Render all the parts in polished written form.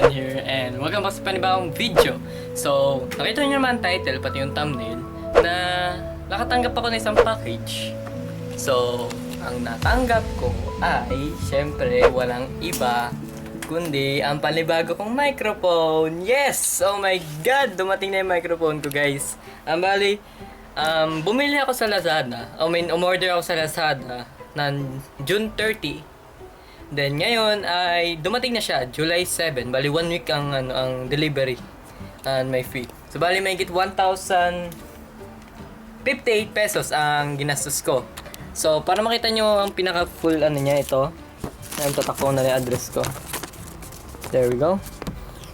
Justin here and welcome back sa panibagong video. So, nakita niyo naman title pati yung thumbnail na nakatanggap ako ng isang package. So, ang natanggap ko ay syempre walang iba kundi ang panibago kong microphone. Yes! Oh my god! Dumating na yung microphone ko, guys. Bali, bumili ako sa Lazada. Umorder ako sa Lazada ng June 30. Then ngayon ay dumating na siya, July 7. Bali 1 week ang delivery and may fee. So bali may git 1,058 pesos ang ginastos ko. So para makita nyo ang pinaka full niya ito. Ayan, tatakbo na yung address ko. There we go.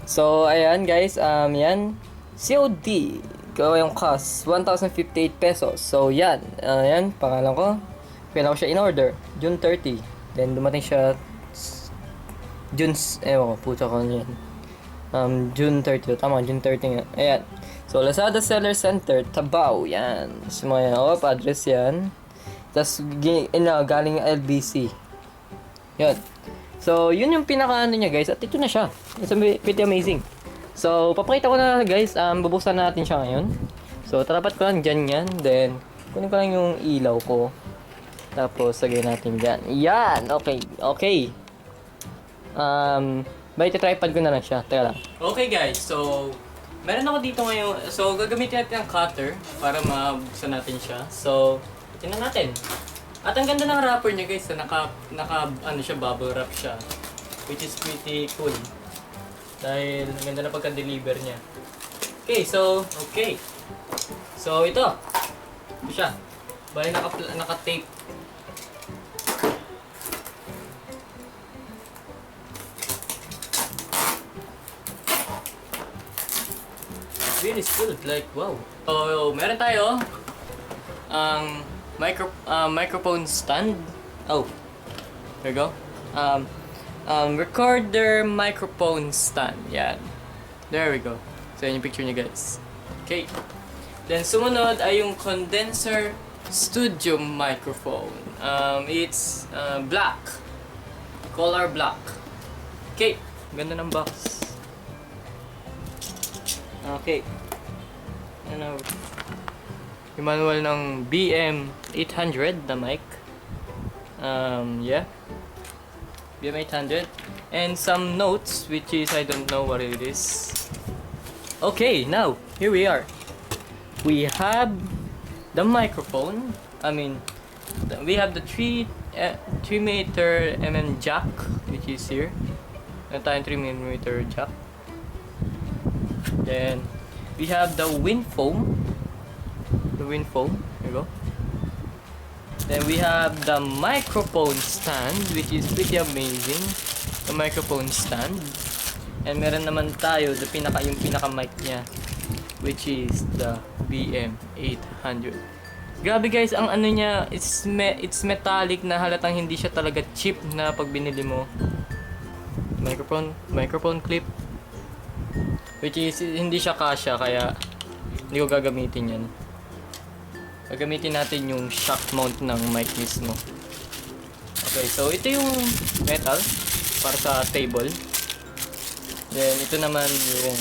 So ayan guys, yan COD. Yung cost 1,058 pesos. So yan, yan pangalan ko. Kailan ko siya in order June 30. Then dumating siya June, puta ko yan. June 30, tama, June 30 nga. Ayan. So, Lazada Seller Center, Tabao, yan. So, mga address yan. Tapos, galing LBC. Yan. So, yun yung pinaka niya guys. At ito na siya. It's pretty amazing. So, papakita ko na guys, bubuksan natin siya ngayon. So, tatapat ko lang dyan yan. Then, kunin ko lang yung ilaw ko. Tapos, sagay natin dyan. Yan! Okay. Bali, tripod ko na lang siya. Teka lang. Okay guys, so meron ako dito ngayon. So, gagamitin natin ang cutter para mabuksan natin siya. So, tingnan natin. At ang ganda ng wrapper niya guys. Bubble wrap siya. Which is pretty cool. Dahil ang ganda na pagka-deliver niya. Okay. So, ito. Ito siya. Bali, naka-tape. Really smooth, like wow. So, meron tayo ang microphone stand. Oh, there we go. Recorder microphone stand. Yan. There we go. So, yan yung picture niya guys. Okay. Then, sumunod ay yung condenser studio microphone. It's black. Color black. Okay. Ganda ng box. Okay. Yung manual ng BM800 na mic. Yeah. BM800. And some notes, which is, I don't know what it is. Okay, now, here we are. We have the microphone. We have the 3 meter jack, which is here. Meron tayong 3mm jack. Then we have the wind foam. Here you go. Then we have the microphone stand, which is pretty amazing. The microphone stand. And meron naman tayo yung pinaka mic niya, which is the BM800. Grabe guys, ang niya, it's metallic na halatang hindi siya talaga cheap na pag binili mo. Microphone clip. Which is, hindi siya kasya, kaya hindi ko gagamitin yan. Gagamitin natin yung shock mount ng mic mismo. Okay, so ito yung metal para sa table. Then, ito naman yung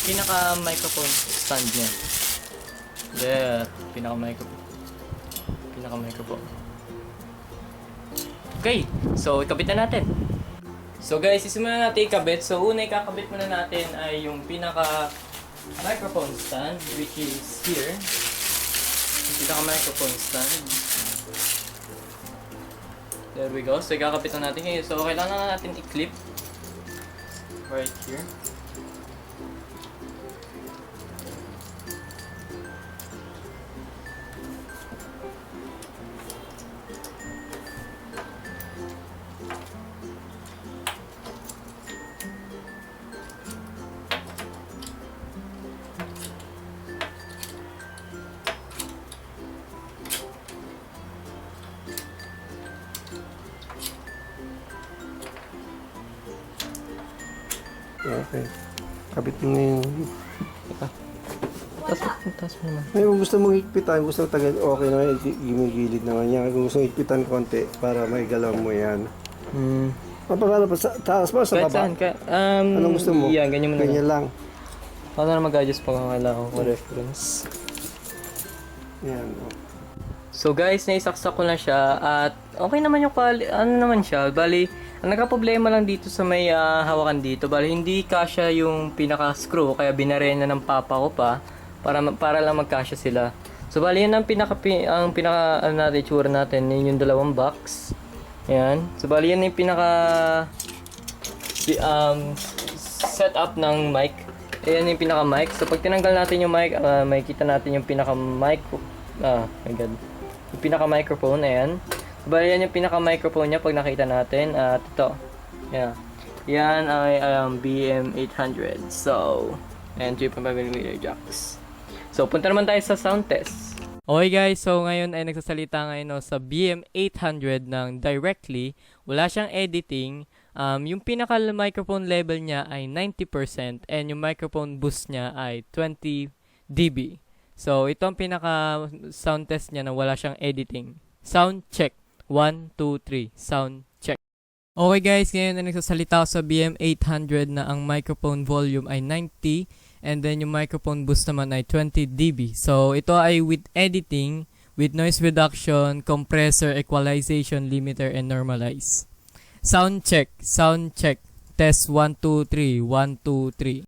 pinaka microphone stand niya. There, pinaka microphone. Okay, so ikabit na natin. So guys, isimulan natin ikabit. So una ikakabit muna natin ay yung pinaka microphone stand, which is here. Yung pinaka microphone stand. There we go. So ikakabit na natin ngayon. So kailangan natin i-clip right here. Okay. Kapit mo na yung... Taas mo naman. Kung gusto mong higpitan, gusto mong tagal, okay naman, gumigilid naman yan. Kung gusto mong higpitan konti para maigalaw mo yan. Paano pa? Sa taas ba? Sa Kahit baba? saan ka. Anong gusto mo? Yan, ganyan mo na lang. Ganyan lang. Ako na mag-adjust pa kung kailangan ko reference. Yan. So guys, naisaksak ko na siya at okay naman yung ano naman siya. Bali, ang nagka-problema lang dito sa may hawakan dito. Bali, hindi kasya yung pinaka-screw kaya binarena ng papa ko pa para lang magkasya sila. So bali, yun ang pinaka ano natin, itsura natin. Yun yung dalawang box. Ayan. So bali, yan yung pinaka setup ng mic. Ayan yung pinaka mic. So pag tinanggal natin yung mic, makikita natin yung pinaka mic. My god. Yung pinaka microphone, ayan. So bali, yan yung pinaka microphone niya pag nakita natin. At ito. Yeah. Yan ay BM800. So, and 3.5mm jacks. So, punta naman tayo sa sound test. Okay guys, so ngayon ay nagsasalita ngayon sa BM800 ng directly. Wala siyang editing. Yung pinaka microphone level niya ay 90% and yung microphone boost niya ay 20 dB. So, ito ang pinaka sound test niya na wala siyang editing. Sound check. 1, 2, 3. Sound check. Okay guys, ngayon ay nagsasalita ako sa BM800 na ang microphone volume ay 90 and then yung microphone boost naman ay 20 dB. So, ito ay with editing, with noise reduction, compressor, equalization, limiter, and normalize. Sound check. Sound check. Test 1, 2, 3. 1, 2, 3.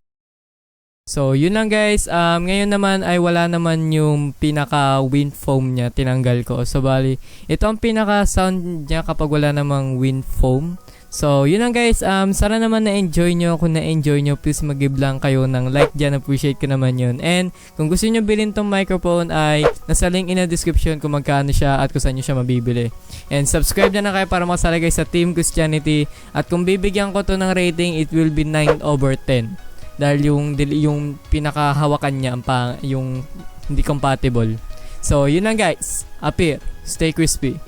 So, yun lang guys. Ngayon naman ay wala naman yung pinaka wind foam niya. Tinanggal ko. So, bali, ito ang pinaka sound niya kapag wala namang wind foam. So, yun lang guys. Sana naman na-enjoy nyo. Kung na-enjoy nyo, please mag-give lang kayo ng like dyan. Appreciate ko naman yun. And, kung gusto nyo bilhin tong microphone ay nasa link in the description kung magkano siya at kung saan nyo siya mabibili. And, subscribe na kayo para makasali guys sa Team Christianity. At kung bibigyan ko to ng rating, it will be 9/10. Dahil yung pinakahawakan niya, yung hindi compatible. So, yun lang guys. Appear. Stay crispy.